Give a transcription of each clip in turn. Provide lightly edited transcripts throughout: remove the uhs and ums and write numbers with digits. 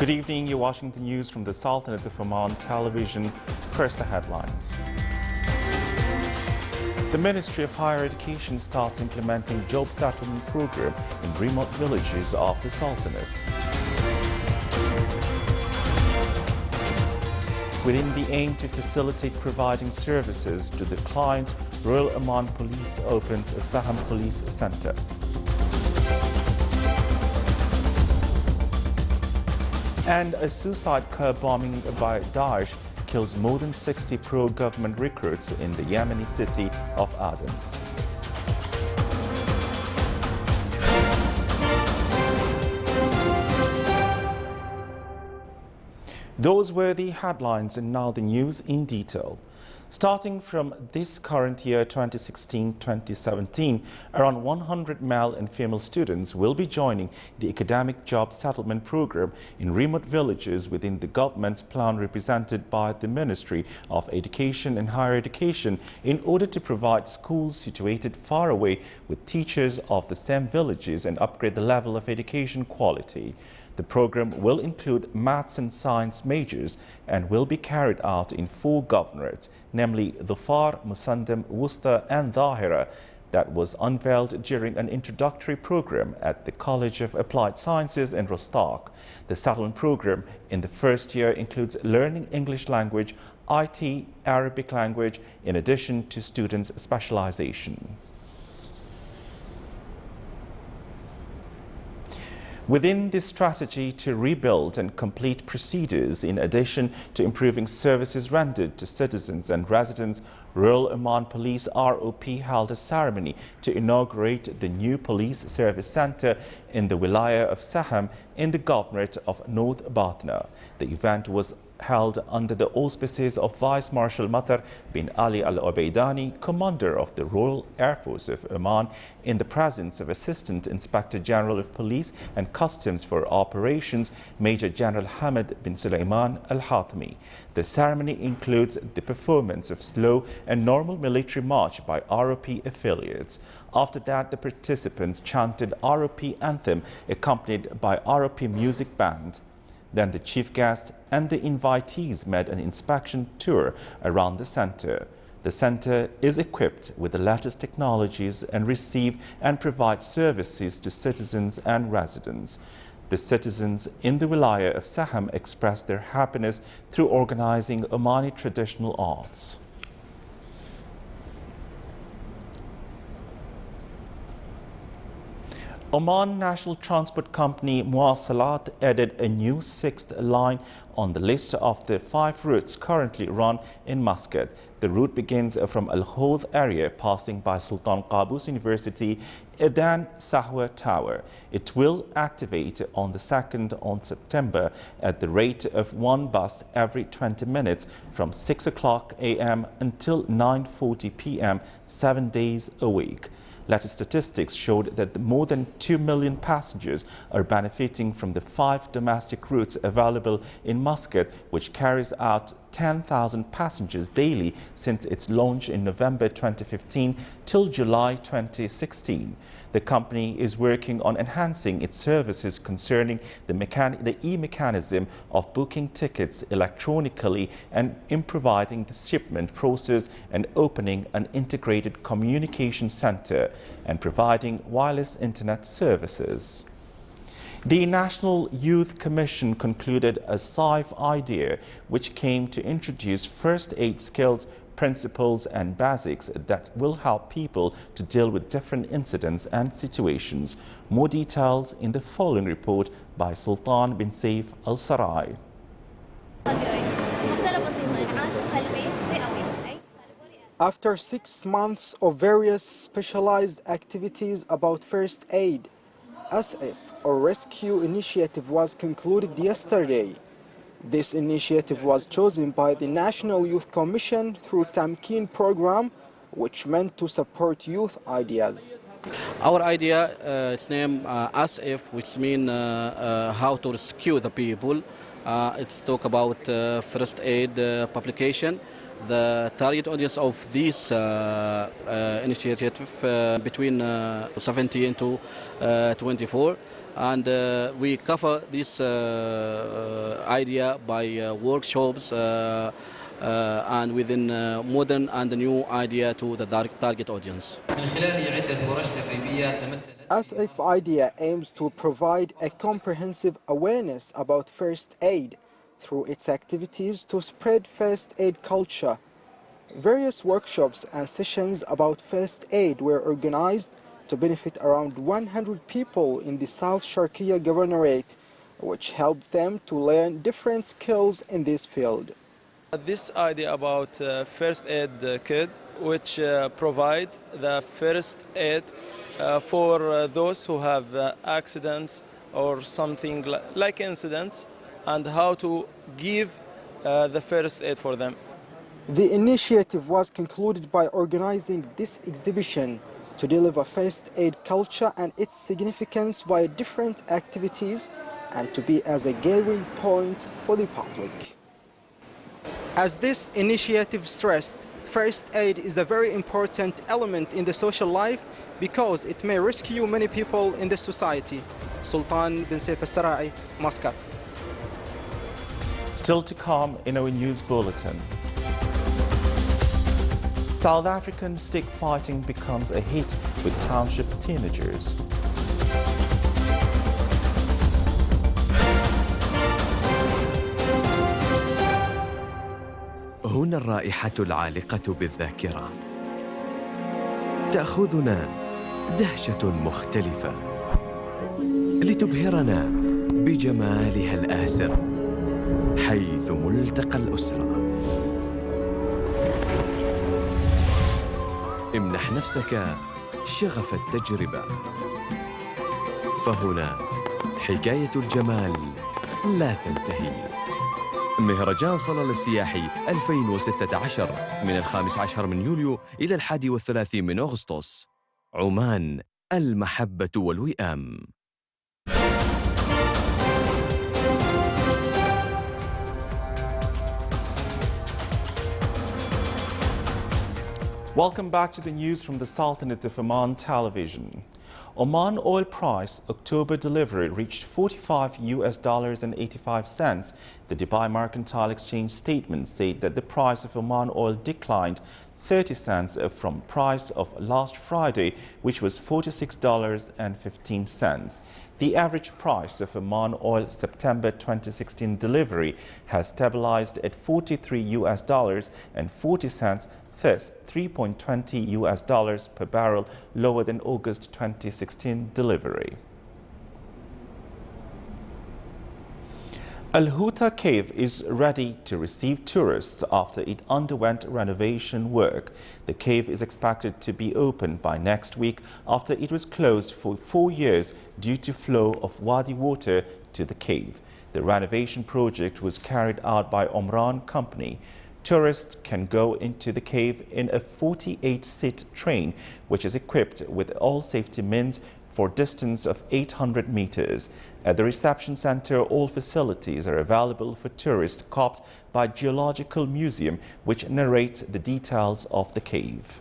Good evening, you're watching the news from the Sultanate of Oman television. First, the headlines. The Ministry of Higher Education starts implementing job settlement program in remote villages of the Sultanate. Within the aim to facilitate providing services to the clients, Royal Oman Police opens a Saham Police Center. And a suicide car bombing by Daesh kills more than 60 pro-government recruits in the Yemeni city of Aden. Those were the headlines, and now the news in detail. Starting from this current year, 2016-2017, around 100 male and female students will be joining the academic job settlement program in remote villages within the government's plan represented by the Ministry of Education and Higher Education in order to provide schools situated far away with teachers of the same villages and upgrade the level of education quality. The program will include maths and science majors and will be carried out in 4 governorates, namely Dhofar, Musandam, Wusta and Dhahira, that was unveiled during an introductory program at the College of Applied Sciences in Rostaq. The settlement program in the first year includes learning English language, IT, Arabic language, in addition to students' specialization. Within this strategy to rebuild and complete procedures, in addition to improving services rendered to citizens and residents, Royal Oman Police ROP held a ceremony to inaugurate the new police service centre in the Wilaya of Saham in the Governorate of North Batna. The event was held under the auspices of Vice Marshal Matar bin Ali Al Obeidani, Commander of the Royal Air Force of Oman, in the presence of Assistant Inspector General of Police and Customs for Operations, Major General Hamid bin Sulaiman Al Hatmi. The ceremony includes the performance of slow and normal military march by ROP affiliates. After that, the participants chanted ROP anthem accompanied by ROP music band. Then the chief guest and the invitees made an inspection tour around the center. The center is equipped with the latest technologies and receive and provide services to citizens and residents. The citizens in the Wilaya of Saham expressed their happiness through organizing Omani traditional arts. Oman National Transport Company Mwah Salat added a new 6th line on the list of the 5 routes currently run in Muscat. The route begins from Al Houth area, passing by Sultan Qaboos University, Edan Sahwa Tower. It will activate on the 2nd of September at the rate of 1 bus every 20 minutes from 6 o'clock a.m. until 9:40 p.m. 7 days a week. Latest statistics showed that more than 2 million passengers are benefiting from the 5 domestic routes available in Muscat, which carries out 10,000 passengers daily since its launch in November 2015 till July 2016. The company is working on enhancing its services concerning the e-mechanism of booking tickets electronically and in providing the shipment process and opening an integrated communication center and providing wireless internet services. The National Youth Commission concluded a scythe idea which came to introduce first aid skills, principles and basics that will help people to deal with different incidents and situations. More details in the following report by Sultan bin Saif Al Sarai. After 6 months of various specialized activities about first aid, scythe or rescue initiative was concluded yesterday. This initiative was chosen by the National Youth Commission through Tamkeen program, which meant to support youth ideas. Our idea, its name scythe, which means how to rescue the people. It's talk about first aid publication. The target audience of this initiative between 17 to 24. And we cover this idea by workshops and within modern and new idea to the target audience. SIF idea aims to provide a comprehensive awareness about first aid through its activities to spread first aid culture. Various workshops and sessions about first aid were organized to benefit around 100 people in the South Sharqiya Governorate, which helped them to learn different skills in this field. This idea about first aid kit, which provide the first aid for those who have accidents or something like incidents, and how to give the first aid for them. The initiative was concluded by organizing this exhibition to deliver first aid culture and its significance via different activities and to be as a gathering point for the public. As this initiative stressed, first aid is a very important element in the social life because it may rescue many people in the society. Sultan bin Saif al-Sarai, Muscat. Still to come in our news bulletin. South African stick fighting becomes a hit with township teenagers. هنا الرائحة العالقة بالذاكرة تأخذنا دهشة مختلفة لتبهرنا بجمالها الآسر حيث ملتقى الأسرة. امنح نفسك شغف التجربة، فهنا حكاية الجمال لا تنتهي. مهرجان صلال السياحي 2016 من 15 من يوليو إلى 31 من أغسطس. عمان، المحبة والوئام. Welcome back to the news from the Sultanate of Oman television. Oman oil price October delivery reached $45.85. The Dubai Mercantile Exchange statement said that the price of Oman oil declined 30 cents from price of last Friday, which was $46.15. The average price of Oman oil September 2016 delivery has stabilized at $43.40, thus $3.20 per barrel lower than August 2016 delivery. Huda Cave is ready to receive tourists after it underwent renovation work. The cave is expected to be opened by next week after it was closed for 4 years due to flow of wadi water to the cave. The renovation project was carried out by Oman company. Tourists can go into the cave in a 48-seat train, which is equipped with all safety means for a distance of 800 meters. At the reception center, all facilities are available for tourists copped by Geological Museum, which narrates the details of the cave.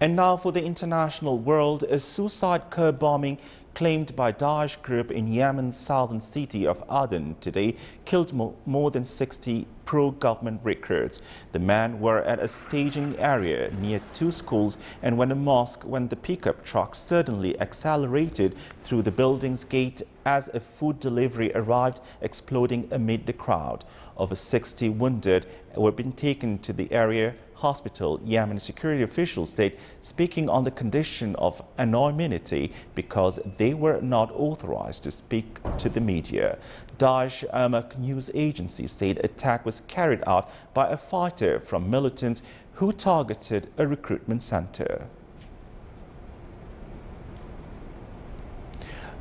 And now for the international world, a suicide curb bombing claimed by Daesh group in Yemen's southern city of Aden today killed more than 60 pro-government recruits. The men were at a staging area near 2 schools and when a mosque when the pickup truck suddenly accelerated through the building's gate as a food delivery arrived, exploding amid the crowd. Over 60 wounded were being taken to the area hospital, Yemen security officials said, speaking on the condition of anonymity because they were not authorized to speak to the media. Daesh Amaq news agency said attack was carried out by a fighter from militants who targeted a recruitment center.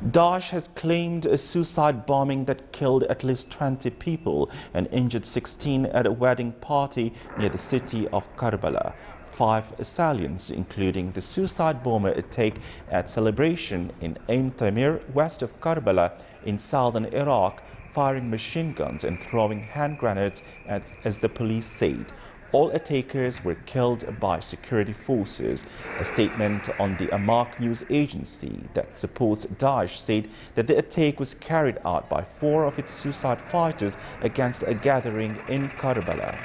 Daesh has claimed a suicide bombing that killed at least 20 people and injured 16 at a wedding party near the city of Karbala. 5 assailants, including the suicide bomber attack at celebration in Ain Tamir, west of Karbala in southern Iraq, firing machine guns and throwing hand grenades, as the police said. All attackers were killed by security forces. A statement on the Amaq news agency that supports Daesh said that the attack was carried out by 4 of its suicide fighters against a gathering in Karbala.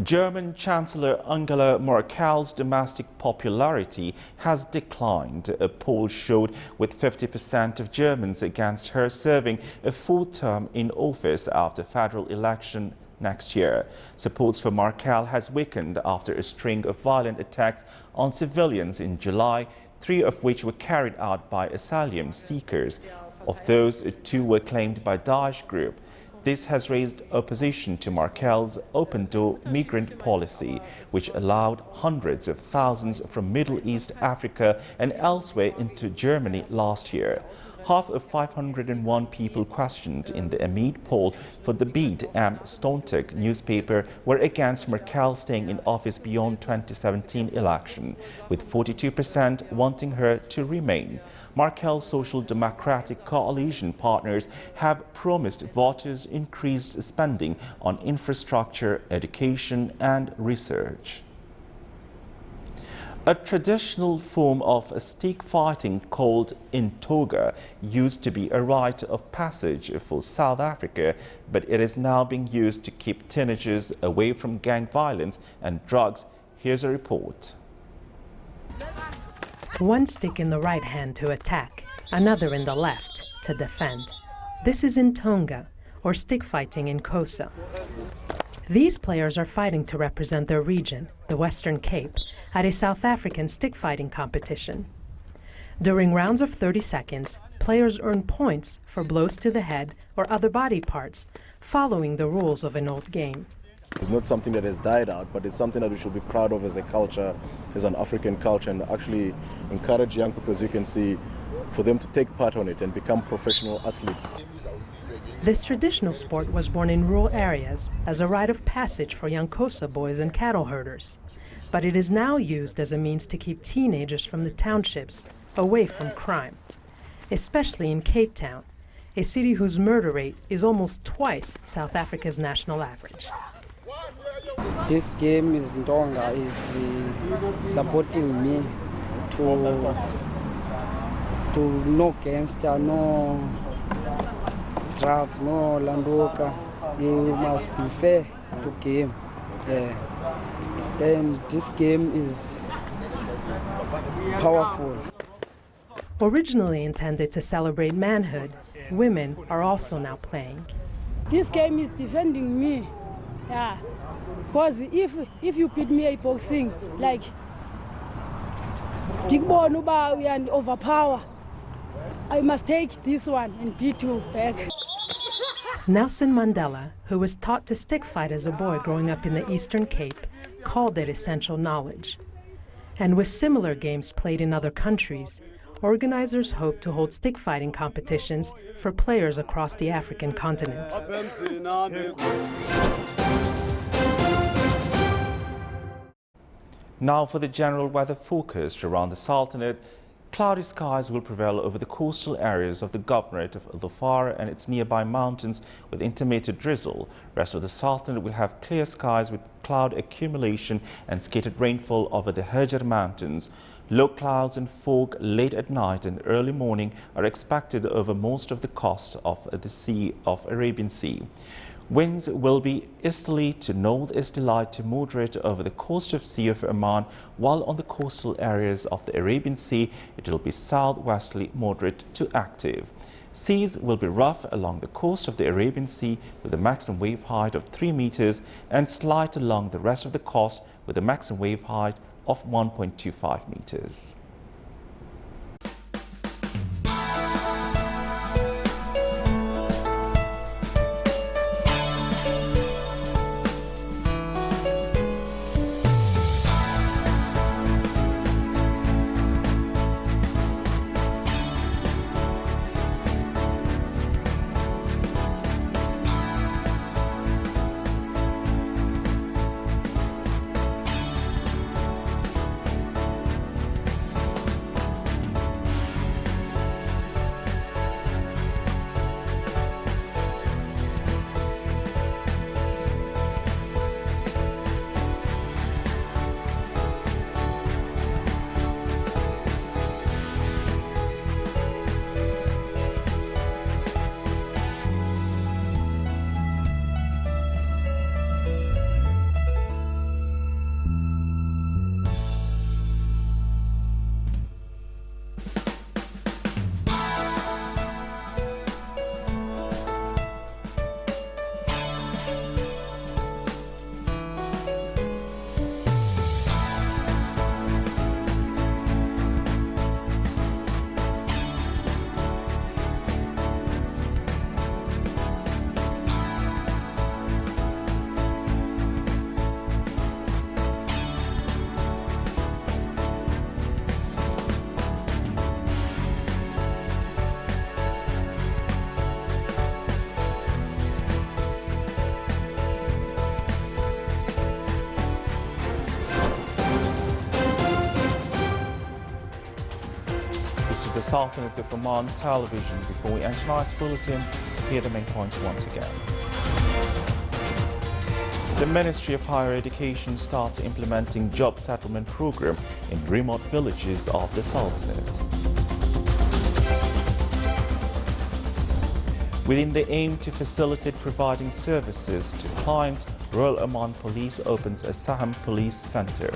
German Chancellor Angela Merkel's domestic popularity has declined. A poll showed with 50% of Germans against her serving a full term in office after federal election next year. Support for Merkel has weakened after a string of violent attacks on civilians in July, 3 of which were carried out by asylum seekers. Of those, 2 were claimed by Daesh group. This has raised opposition to Merkel's open-door migrant policy, which allowed hundreds of thousands from Middle East, Africa and elsewhere into Germany last year. Half of 501 people questioned in the Amid poll for the Bild am Sonntag newspaper were against Merkel staying in office beyond 2017 election, with 42% wanting her to remain. Merkel's Social Democratic coalition partners have promised voters increased spending on infrastructure, education and research. A traditional form of stick fighting called intoga used to be a rite of passage for South Africa, but it is now being used to keep teenagers away from gang violence and drugs. Here's a report. One stick in the right hand to attack, another in the left to defend. This is intonga, or stick fighting in Xhosa. These players are fighting to represent their region, the Western Cape, at a South African stick fighting competition. During rounds of 30 seconds, players earn points for blows to the head or other body parts, following the rules of an old game. It's not something that has died out, but it's something that we should be proud of as a culture, as an African culture, and actually encourage young people, as you can see, for them to take part on it and become professional athletes. This traditional sport was born in rural areas as a rite of passage for young Xhosa boys and cattle herders. But it is now used as a means to keep teenagers from the townships away from crime, especially in Cape Town, a city whose murder rate is almost twice South Africa's national average. This game is Ndonga is supporting me to no gangster, no drugs, no landoka. You must be fair to game. And this game is powerful. Originally intended to celebrate manhood, women are also now playing. This game is defending me. Yeah. Because if you beat me at boxing, like Digbonuba and overpower, I must take this one and beat you back. Nelson Mandela, who was taught to stick fight as a boy growing up in the Eastern Cape, called it essential knowledge. And with similar games played in other countries, organizers hope to hold stick fighting competitions for players across the African continent. Now for the general weather forecast around the Sultanate. Cloudy skies will prevail over the coastal areas of the Governorate of Dhofar and its nearby mountains with intermittent drizzle. Rest of the Sultanate will have clear skies with cloud accumulation and scattered rainfall over the Hajar Mountains. Low clouds and fog late at night and early morning are expected over most of the coast of the Arabian Sea. Winds will be easterly to northeasterly to moderate over the coast of Sea of Oman, while on the coastal areas of the Arabian Sea it will be southwesterly moderate to active. Seas will be rough along the coast of the Arabian Sea with a maximum wave height of 3 meters and slight along the rest of the coast with a maximum wave height of 1.25 meters. the Sultanate of Oman television. Before we end tonight's bulletin, here are the main points once again. The Ministry of Higher Education starts implementing job settlement program in remote villages of the Sultanate. Within the aim to facilitate providing services to clients, Royal Oman Police opens a Saham Police Center.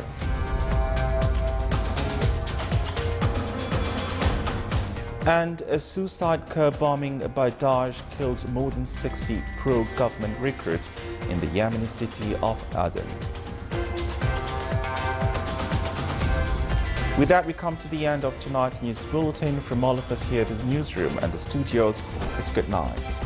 And a suicide car bombing by Daesh kills more than 60 pro-government recruits in the Yemeni city of Aden. With that, we come to the end of tonight's news bulletin. From all of us here at the newsroom and the studios, it's good night.